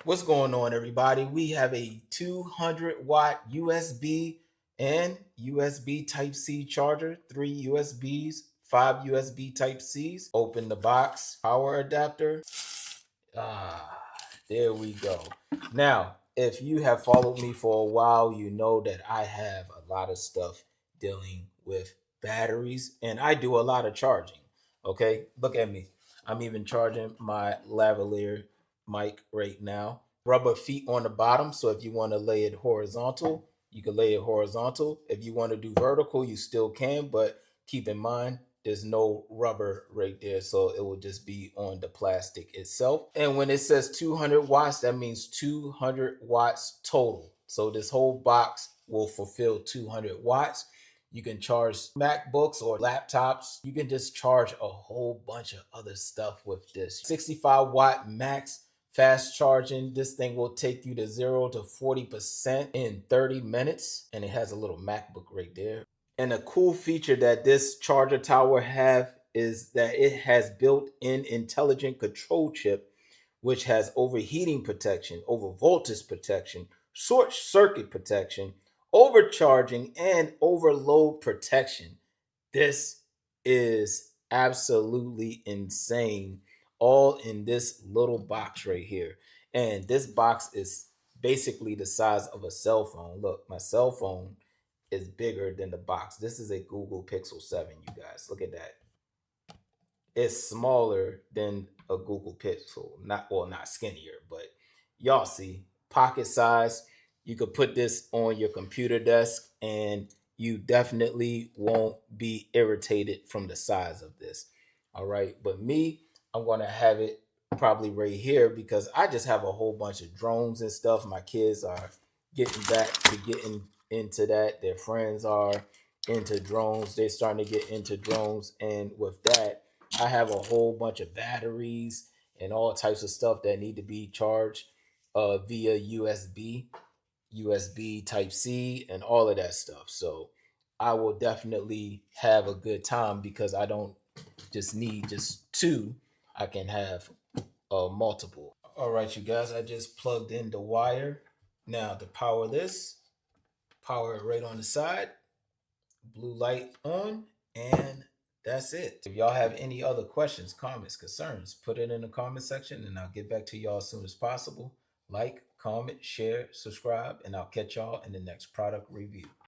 What's going on, everybody? We have a 200-watt USB and USB Type-C charger, 3 USBs, 5 USB Type-Cs. Open the box, power adapter. Ah, there we go. Now, if you have followed me for a while, you know that I have a lot of stuff dealing with batteries and I do a lot of charging. Okay, look at me. I'm even charging my lavalier mic right now. Rubber feet on the bottom. So if you want to lay it horizontal, you can lay it horizontal. If you want to do vertical, you still can, but keep in mind there's no rubber right there, so it will just be on the plastic itself. And when it says 200 watts, that means 200 watts total. So this whole box will fulfill 200 watts. You can charge MacBooks or laptops. You can just charge a whole bunch of other stuff with this. 65-watt max fast charging. This thing will take you to 0 to 40% in 30 minutes. And it has a little MacBook right there. And a cool feature that this charger tower have is that it has built-in intelligent control chip, which has overheating protection, over voltage protection, short circuit protection, overcharging, and overload protection. This is absolutely insane, all in this little box right here. And this box is basically the size of a cell phone. Look, my cell phone is bigger than the box. This is a Google Pixel 7, you guys. Look at that. It's smaller than a Google Pixel. Not skinnier, but y'all see, pocket size. You could put this on your computer desk and you definitely won't be irritated from the size of this. All right. But me, I'm going to have it probably right here because I just have a whole bunch of drones and stuff. My kids are getting back to getting into that. Their friends are into drones. They're starting to get into drones. And with that, I have a whole bunch of batteries and all types of stuff that need to be charged via USB Type C, and all of that stuff. So I will definitely have a good time because I don't just need just two. I can have multiple. All right, you guys, I just plugged in the wire. Now to power this, power it right on the side, blue light on, and that's it. If y'all have any other questions, comments, concerns, put it in the comment section and I'll get back to y'all as soon as possible. Like, comment, share, subscribe, and I'll catch y'all in the next product review.